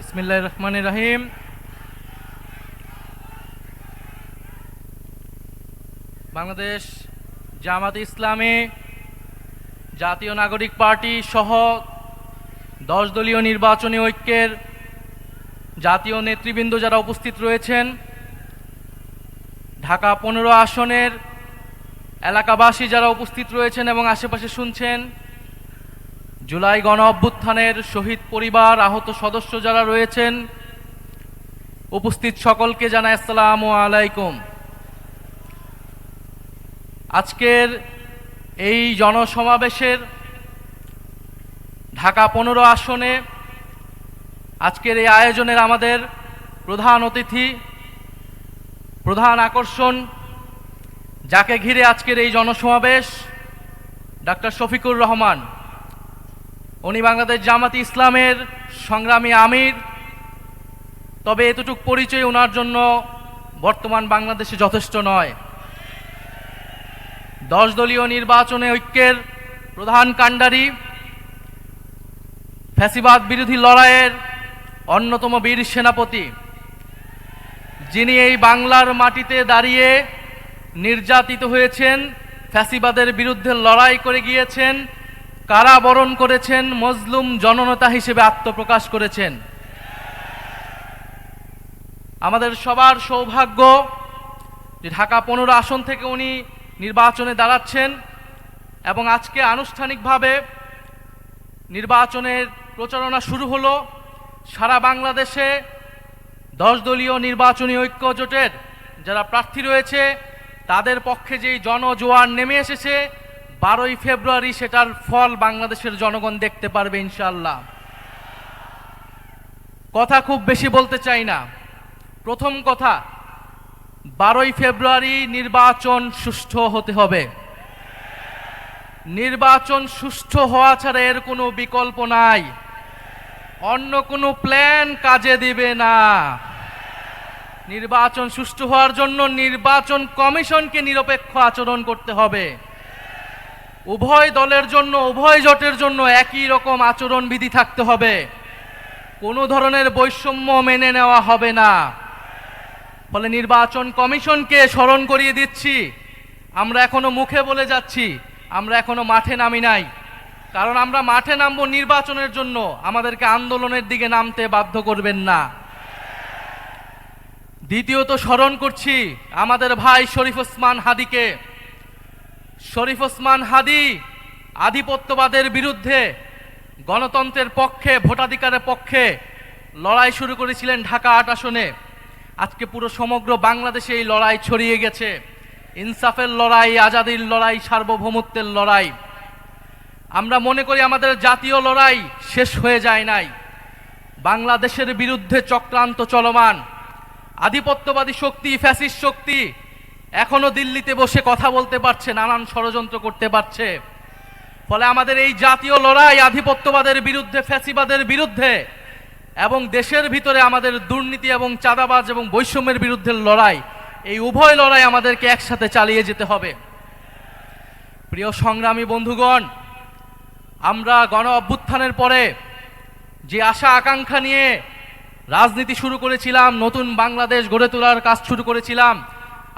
বিসমিল্লাহির রহমানির রহিম। বাংলাদেশ জামাতে ইসলামী জাতীয় নাগরিক পার্টি সহ 10 দলীয় নির্বাচনী ঐক্যের জাতীয় নেতৃবৃন্দ যারা উপস্থিত রয়েছেন, ঢাকা 15 আসনের এলাকাবাসী যারা উপস্থিত রয়েছেন এবং আশেপাশে শুনছেন, জুলাই গণ অভ্যুত্থানের শহীদ পরিবার, আহত সদস্য যারা রয়েছেন, উপস্থিত সকলকে জানাই আসসালামু আলাইকুম। আজকের এই জনসমাবেশের ঢাকা 15 আসনে আজকের এই আয়োজনের আমাদের প্রধান অতিথি, প্রধান আকর্ষণ, যাকে ঘিরে আজকের এই জনসমাবেশ, ডাক্তার শফিকুর রহমান। উনি বাংলাদেশ জামাতে ইসলামের সংগ্রামী আমির। তবে এতটুকু পরিচয় ওনার জন্য বর্তমান বাংলাদেশে যথেষ্ট নয়। 10 দলীয় নির্বাচনে ঐক্যের প্রধান কাণ্ডারি, ফ্যাসিবাদ বিরোধী লড়াইয়ের অন্যতম বীর সেনাপতি, যিনি এই বাংলার মাটিতে দাঁড়িয়ে নির্যাতিত হয়েছেন, ফ্যাসিবাদের বিরুদ্ধে লড়াই করে গিয়েছেন, কারাবরণ করেছেন, মজলুম জননেতা হিসেবে আত্মপ্রকাশ করেছেন। আমাদের সবার সৌভাগ্য যে ঢাকা 15 আসন থেকে উনি নির্বাচনে দাঁড়াচ্ছেন এবং আজকে আনুষ্ঠানিকভাবে নির্বাচনের প্রচারণা শুরু হলো। সারা বাংলাদেশে 10 দলীয় নির্বাচনী ঐক্য জোটের যারা প্রার্থী রয়েছে তাদের পক্ষে যেই জনজোয়ার নেমে এসেছে, 12ই ফেব্রুয়ারি সেটার ফল বাংলাদেশের জনগণ দেখতে পারবে ইনশাআল্লাহ। কথা খুব বেশি বলতে চাই না। প্রথম কথা, 12ই ফেব্রুয়ারি নির্বাচন সুষ্ঠু হতে হবে। নির্বাচন সুষ্ঠু হওয়া ছাড়া এর কোনো বিকল্প নাই। অন্য কোনো প্ল্যান কাজে দিবে না। নির্বাচন সুষ্ঠু হওয়ার জন্য নির্বাচন কমিশনকে নিরপেক্ষ আচরণ করতে হবে। উভয় দলের জন্য, উভয় জোটের জন্য একই রকম আচরণ বিধি থাকতে হবে। কোনো ধরনের বৈষম্য মেনে নেওয়া হবে না। ফলে নির্বাচন কমিশনকে স্মরণ করিয়ে দিচ্ছি, আমরা এখনো মুখে বলে যাচ্ছি, আমরা এখনো মাঠে নামি নাই। কারণ আমরা মাঠে নামবো নির্বাচনের জন্য, আমাদেরকে আন্দোলনের দিকে নামতে বাধ্য করবেন না। দ্বিতীয়ত স্মরণ করছি আমাদের ভাই শরীফ ওসমান হাদিকে। শরীফ ওসমান হাদি আধিপত্যবাদের বিরুদ্ধে, গণতন্ত্রের পক্ষে, ভোটাধিকারের পক্ষে লড়াই শুরু করেছিলেন ঢাকা 8 আসনে। আজকে পুরো সমগ্র বাংলাদেশে এই লড়াই ছড়িয়ে গেছে। ইনসাফের লড়াই, আজাদির লড়াই, সার্বভৌমত্বের লড়াই। আমরা মনে করি আমাদের জাতীয় লড়াই শেষ হয়ে যায় নাই। বাংলাদেশের বিরুদ্ধে চক্রান্ত চলমান। আধিপত্যবাদী শক্তি, ফ্যাসিস্ট শক্তি এখনো দিল্লিতে বসে কথা বলতে পারছে, নানান ষড়যন্ত্র করতে পারছে। ফলে আমাদের এই জাতীয় লড়াই আধিপত্যবাদের বিরুদ্ধে, ফ্যাসিবাদের বিরুদ্ধে এবং দেশের ভিতরে আমাদের দুর্নীতি এবং চাঁদাবাজ এবং বৈষম্যের বিরুদ্ধে লড়াই, এই উভয় লড়াই আমাদেরকে একসাথে চালিয়ে যেতে হবে। প্রিয় সংগ্রামী বন্ধুগণ, আমরা গণ অভ্যুত্থানের পরে যে আশা আকাঙ্ক্ষা নিয়ে রাজনীতি শুরু করেছিলাম, নতুন বাংলাদেশ গড়ে তোলার কাজ শুরু করেছিলাম,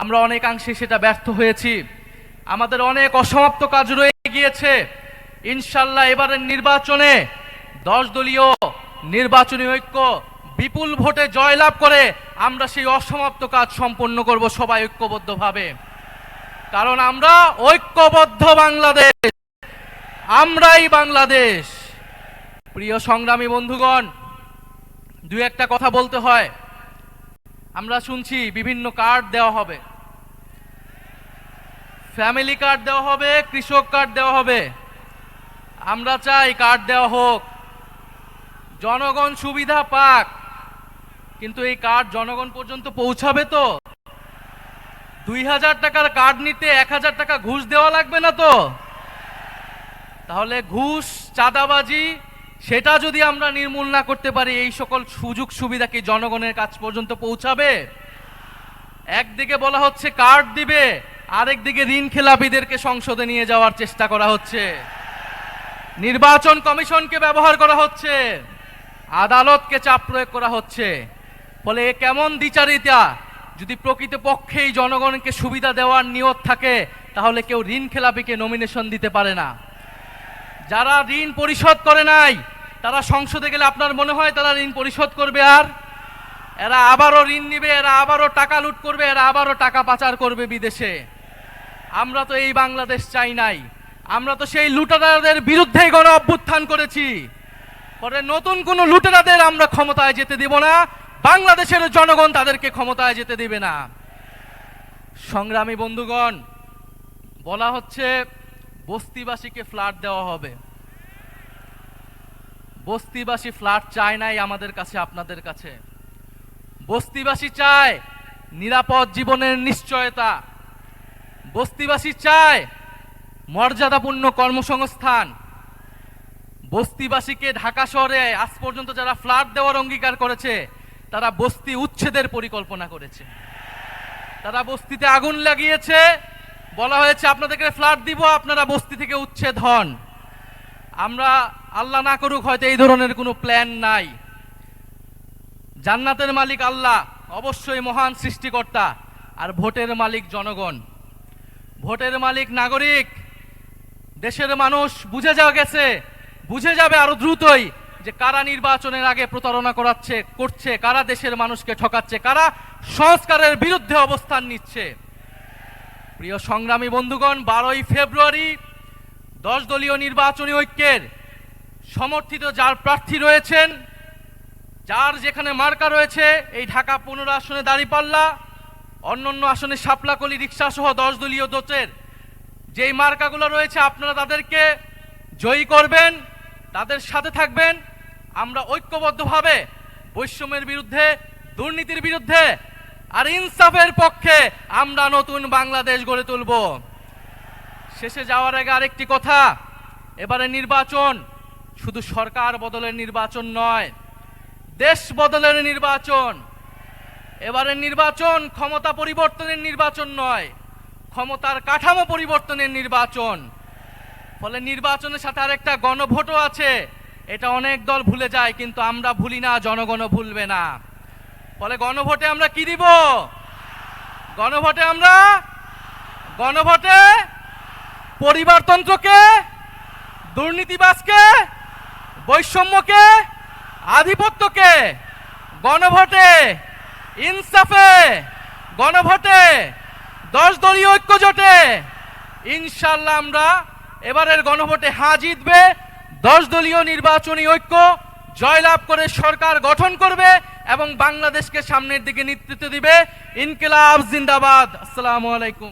আমরা অনেকাংশে সেটা ব্যর্থ হয়েছি। আমাদের অনেক অসমাপ্ত কাজ রয়ে গিয়েছে। ইনশাল্লাহ এবারের নির্বাচনে 10 দলীয় নির্বাচনী ঐক্য বিপুল ভোটে জয়লাভ করে আমরা সেই অসমাপ্ত কাজ সম্পন্ন করব সবাই ঐক্যবদ্ধভাবে। কারণ আমরা ঐক্যবদ্ধ বাংলাদেশ, আমরাই বাংলাদেশ। প্রিয় সংগ্রামী বন্ধুগণ, দু একটা কথা বলতে হয়। আমরা শুনছি বিভিন্ন কার্ড দেওয়া হবে, ফ্যামিলি কার্ড দেওয়া হবে, কৃষক কার্ড দেওয়া হবে। আমরা চাই কার্ড দেওয়া হোক, জনগণ সুবিধা পাক, কিন্তু এই কার্ড জনগণ পর্যন্ত পৌঁছাবে তো? 2000 টাকার কার্ড নিতে 1000 টাকা ঘুষ দেওয়া লাগবে না তো? তাহলে ঘুষ, চাঁদাবাজি সেটা যদি আমরা নির্মূল না করতে পারি, এই সকল সুযোগ সুবিধা কি জনগণের কাছ পর্যন্ত পৌঁছাবে? একদিকে বলা হচ্ছে কার্ড দিবে, আরেকদিকে ঋণ খেলাপিদেরকে সংসদে নিয়ে যাওয়ার চেষ্টা করা হচ্ছে, নির্বাচন কমিশনকে ব্যবহার করা হচ্ছে। আদালতকে চাপ প্রয়োগ করা হচ্ছে। ফলে এ কেমন দ্বিচারিতা? যদি প্রকৃতপক্ষেই জনগণকে সুবিধা দেওয়ার নিয়ত থাকে তাহলে কেউ ঋণ খেলাপিকে নমিনেশন দিতে পারে না। যারা ঋণ পরিশোধ করে নাই তারা সংসদে গেলে আপনার মনে হয় তারা ঋণ পরিশোধ করবে? আর এরা আবারও ঋণ নিবে, এরা আবারও টাকা লুট করবে, এরা আবারও টাকা পাচার করবে বিদেশে। আমরা তো এই বাংলাদেশ চাই নাই। আমরা তো সেই লুটেরাদের বিরুদ্ধেই গণ অভ্যুত্থান করেছি। পরে নতুন কোন লুটেরাদের আমরা ক্ষমতায় যেতে দেব না, বাংলাদেশের জনগণ তাদেরকে ক্ষমতায় যেতে দেবে না। সংগ্রামী বন্ধুগণ, বলা হচ্ছে বস্তিবাসীকে ফ্ল্যাট দেওয়া হবে। বস্তিবাসী ফ্ল্যাট চায় নাই আমাদের কাছে, আপনাদের কাছে। বস্তিবাসী চায় নিরাপদ জীবনের নিশ্চয়তা। বস্তিবাসী চায় মর্যাদাপূর্ণ কর্মসংস্থান। বস্তিবাসীকে ঢাকা শহরে আজ পর্যন্ত যারা ফ্ল্যাট দেওয়ার অঙ্গীকার করেছে তারা বস্তি উচ্ছেদের পরিকল্পনা করেছে। তারা বস্তিতে আগুন লাগিয়েছে, বলা হয়েছে আপনাদেরকে ফ্ল্যাট দিব, আপনারা বস্তি থেকে উচ্ছেদ হন। আমরা আল্লাহ না করুক হয়তো এই ধরনের কোনো প্ল্যান নাই। জান্নাতের মালিক আল্লাহ, অবশ্যই মহান সৃষ্টিকর্তা, আর ভোটের মালিক জনগণ। ভোটের মালিক নাগরিক। দেশের মানুষ বুঝে যাবে আরো দ্রুতই যে কারা নির্বাচনের আগে প্রতারণা করছে, কারা দেশের মানুষকে ঠকাচ্ছে, কারা সংস্কারের বিরুদ্ধে অবস্থান নিচ্ছে। প্রিয় সংগ্রামী বন্ধুগণ, 12ই ফেব্রুয়ারি 10 দলীয় নির্বাচনী ঐক্যের সমর্থিত যার প্রার্থী রয়েছেন, যার যেখানে মার্কা রয়েছে, এই ঢাকা 15 আসনে দাঁড়িপাল্লা, অন্যান্য আসনে শাপলাকলি, রিক্সা সহ 10 দলীয় জোটের যেই মার্কাগুলো রয়েছে, আপনারা তাদেরকে জয়ী করবেন, তাদের সাথে থাকবেন। আমরা ঐক্যবদ্ধভাবে বৈষম্যের বিরুদ্ধে, দুর্নীতির বিরুদ্ধে আর ইনসাফের পক্ষে আমরা নতুন বাংলাদেশ গড়ে তুলব। শেষে যাওয়ার আগে আরেকটি কথা, এবারে নির্বাচন শুধু সরকার বদলের নির্বাচন নয়, দেশ বদলের নির্বাচন। এবারে নির্বাচন ক্ষমতা পরিবর্তনের নির্বাচন নয়, ক্ষমতার কাঠামো পরিবর্তনের নির্বাচন। ফলে নির্বাচনের সাথে আরেকটা গণভোটও আছে। এটা অনেক দল ভুলে যায়, কিন্তু আমরা ভুলি না, জনগণও ভুলবে না। ফলে গণভোটে আমরা কি দিব? গণভোটে পরিবারতন্ত্রকে, দুর্নীতিবাজকে, বৈষম্যকে, আধিপত্যকে, গণভোটে ইনসাফে, গণভোটে 10 দলীয় ঐক্য জোটে ইনশাআল্লাহ আমরা এবারের গণভোটে হ্যাঁ জিতবে। 10 দলীয় নির্বাচনী ঐক্য জয়লাভ করে সরকার গঠন করবে এবং বাংলাদেশকে সামনের দিকে নেতৃত্ব দিবে। ইনকিলাব জিন্দাবাদ। আসসালামু আলাইকুম।